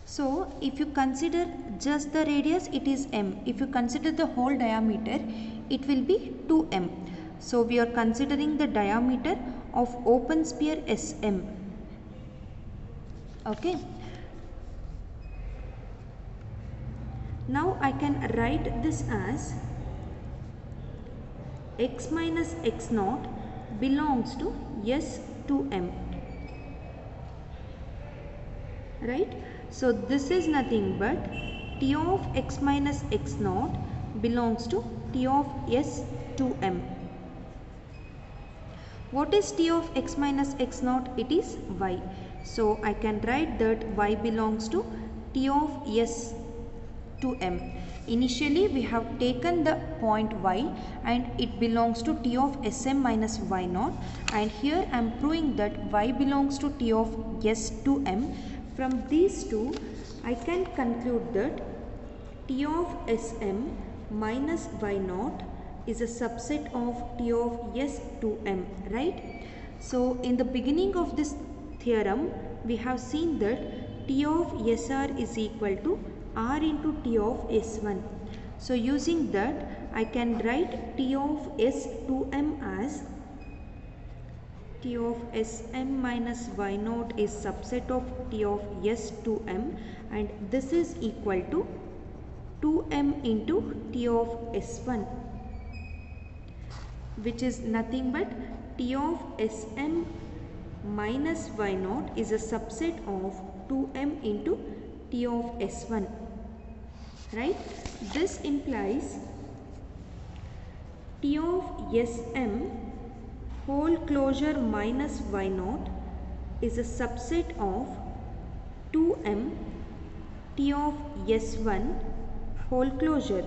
So if you consider just the radius, it is m. If you consider the whole diameter, it will be 2m. So we are considering the diameter of open sphere SM. Okay. Now I can write this as x minus x naught belongs to S2m. Right? So this is nothing but T of x minus x naught belongs to T of S2m. What is T of x minus x naught? It is y. So I can write that y belongs to T of S2m. Initially we have taken the point y and it belongs to T of Sm minus y naught, and here I am proving that y belongs to T of S2m. From these two I can conclude that T of Sm minus y naught is a subset of T of S2m, right? So in the beginning of this theorem we have seen that T of Sr is equal to R into T of S1. So using that I can write T of S2m as T of Sm minus y naught is subset of T of S2m, and this is equal to 2m into T of S1, which is nothing but T of Sm minus y naught is a subset of 2m into T of S1, right? This implies T of Sm whole closure minus y naught is a subset of 2m T of S1 whole closure,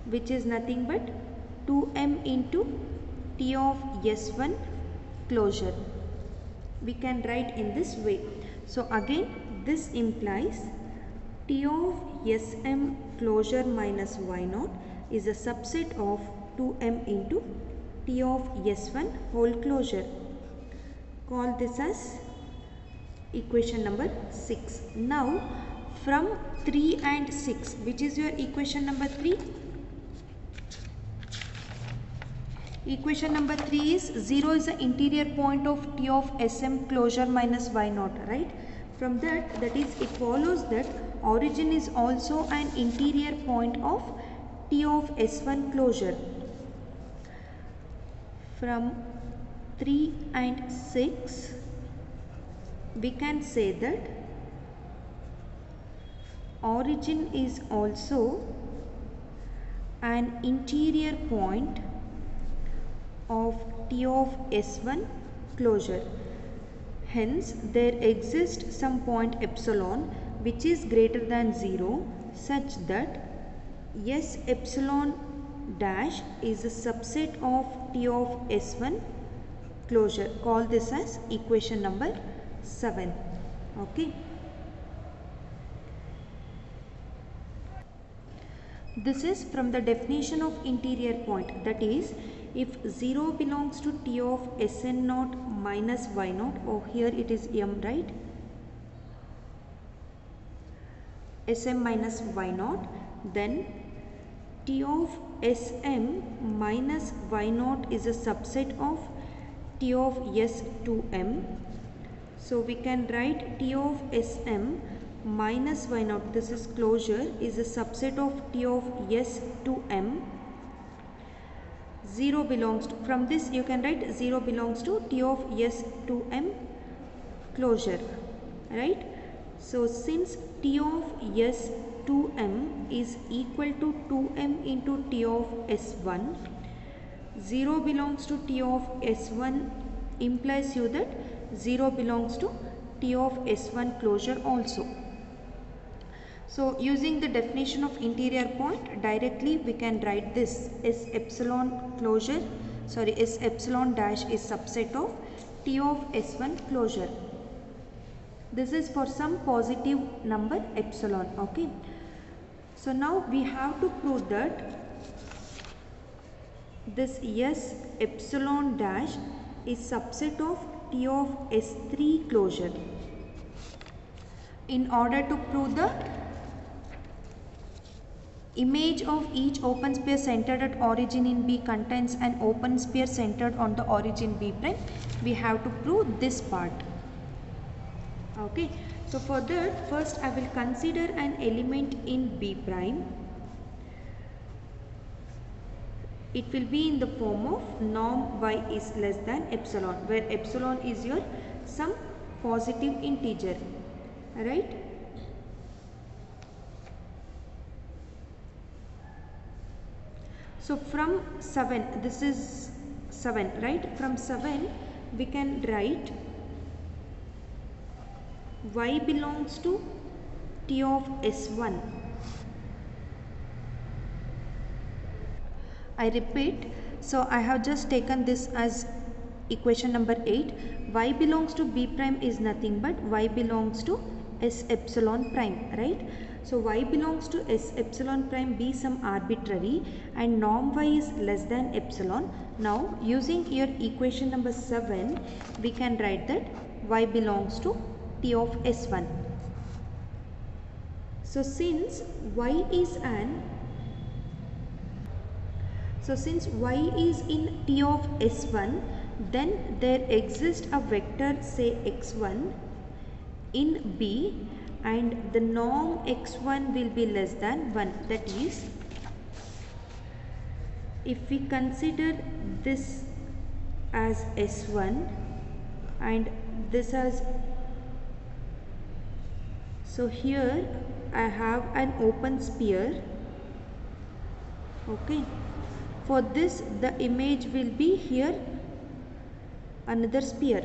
which is nothing but 2m into T of S1 closure. We can write in this way. So again this implies T of Sm closure minus y naught is a subset of 2m into T of S1 whole closure. Call this as equation number 6. Now from 3 and 6, which is your equation number 3? Equation number 3 is 0 is the interior point of T of Sm closure minus y naught, right? From that is it follows that origin is also an interior point of T of S1 closure. From 3 and 6 we can say that origin is also an interior point of T of S1 closure. Hence there exists some point epsilon which is greater than 0 such that S epsilon dash is a subset of T of S1 closure. Call this as equation number 7. Okay. This is from the definition of interior point, that is if 0 belongs to T of Sn naught minus y naught, or here it is m, right? Sm minus y naught, then T of Sm minus y naught is a subset of T of S2m. So we can write T of Sm minus y naught, this is closure, is a subset of T of S2m. 0 belongs to, from this you can write 0 belongs to T of S2m closure, right? So since T of S2m is equal to 2m into T of S1, 0 belongs to T of S1 implies you that 0 belongs to T of S1 closure also. So using the definition of interior point, directly we can write this S epsilon closure, sorry, S epsilon dash is subset of T of S1 closure. This is for some positive number epsilon, okay. So now we have to prove that this S epsilon dash is subset of T of S3 closure. in order to prove the image of each open sphere centered at origin in B contains an open sphere centered on the origin B prime, we have to prove this part. Okay, so for that, first I will consider an element in B prime. It will be in the form of norm y is less than epsilon, where epsilon is your some positive integer, right? So from 7, this is 7, right? From 7 we can write y belongs to T of S1. I repeat, so I have just taken this as equation number 8. Y belongs to B prime is nothing but y belongs to S epsilon prime, right? So y belongs to S epsilon prime be some arbitrary and norm y is less than epsilon. Now using your equation number 7, we can write that y belongs to T of S1. So since y is in T of S1, then there exists a vector say x1 in B and the norm x1 will be less than 1. That is, if we consider this as S1 and this as, so here I have an open sphere. Okay, for this the image will be here another sphere.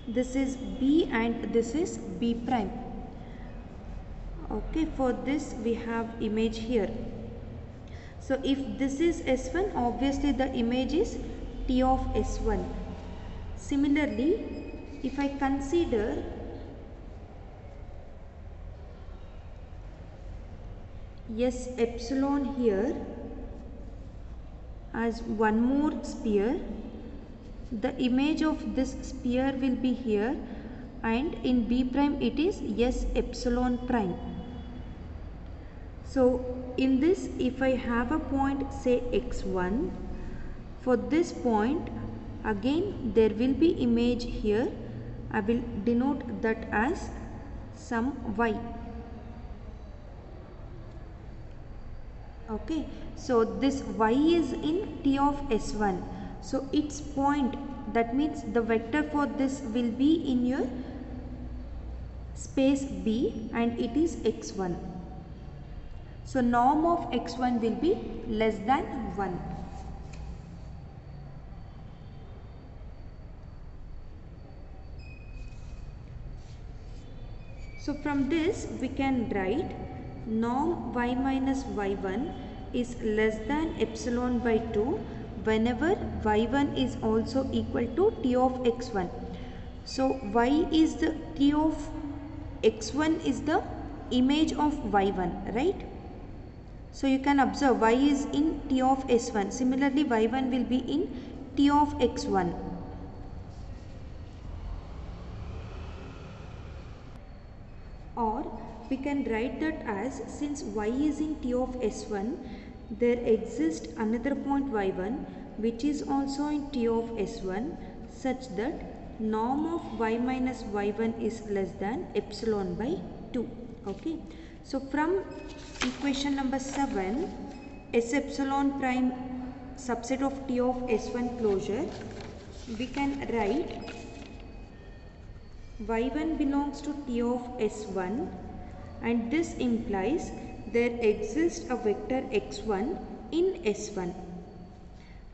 This is B and this is B prime. Okay, for this we have image here. So if this is S1, obviously the image is T of S1. Similarly, if I consider S epsilon here as one more sphere, the image of this sphere will be here and in B prime it is S epsilon prime. So in this, if I have a point say x1, for this point again there will be image here. I will denote that as some y. Okay, so this y is in T of S1. So its point, that means the vector for this will be in your space B and it is x1. So norm of x1 will be less than 1. So from this we can write norm y minus y1 is less than epsilon by 2 whenever y1 is also equal to T of x1. So y is the T of x1 is the image of y1, right? So you can observe y is in T of S1. Similarly, y1 will be in T of x1. Or we can write that as, since y is in T of S1, there exists another point y1 which is also in T of S1 such that norm of y minus y1 is less than epsilon by 2. Okay. So from equation number 7, S epsilon prime subset of T of S1 closure, we can write y1 belongs to T of S1 and this implies there exists a vector x1 in S1.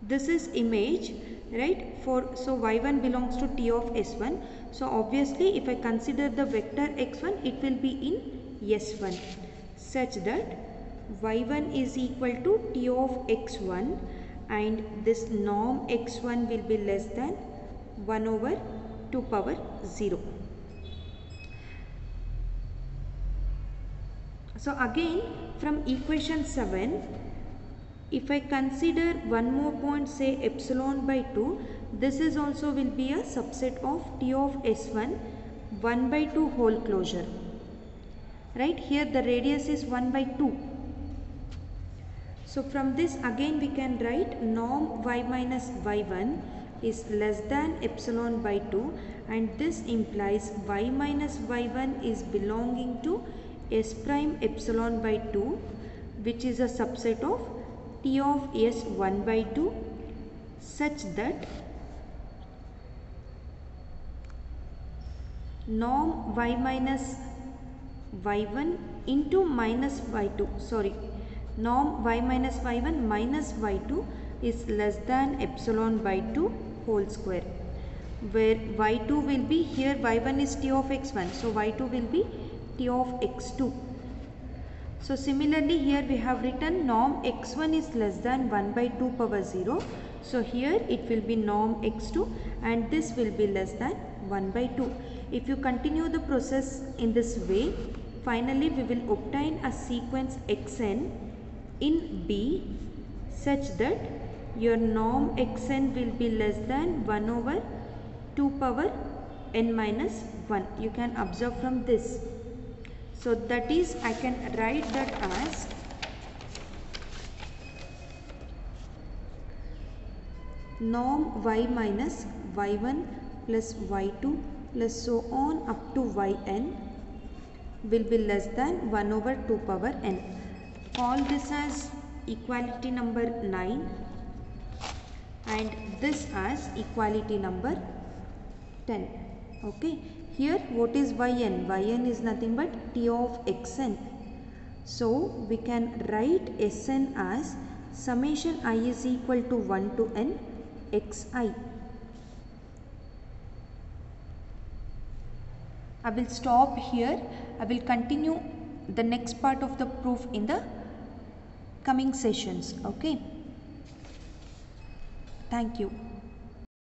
This is image, right? So y1 belongs to T of S1. So obviously if I consider the vector x1, it will be in S1 such that y1 is equal to T of x1 and this norm x1 will be less than 1 over 2 power 0. So again from equation 7, if I consider one more point say epsilon by 2, this is also will be a subset of T of S1 1 by 2 whole closure. right? Here the radius is 1 by 2. So from this again we can write norm y minus y1 is less than epsilon by 2, and this implies y minus y1 is belonging to s prime epsilon by 2, which is a subset of t of s 1 by 2, such that norm y minus y1 into minus y2, norm y minus y1 minus y2 is less than epsilon by 2 whole square, where y2 will be, here y1 is t of x1, so y2 will be t of x2. So similarly here we have written norm x1 is less than 1 by 2 power 0, so here it will be norm x2 and this will be less than 1 by 2. If you continue the process in this way, finally we will obtain a sequence xn in B such that your norm xn will be less than 1 over 2 power n minus 1. You can observe from this. So that is, I can write that as norm y minus y1 plus y2 plus so on up to yn will be less than 1 over 2 power n. Call this as equality number 9 and this as equality number 10. Okay, here what is yn? Yn is nothing but t of xn. So we can write Sn as summation I is equal to 1 to n xi. I will stop here. I will continue the next part of the proof in the coming sessions. Okay. Thank you.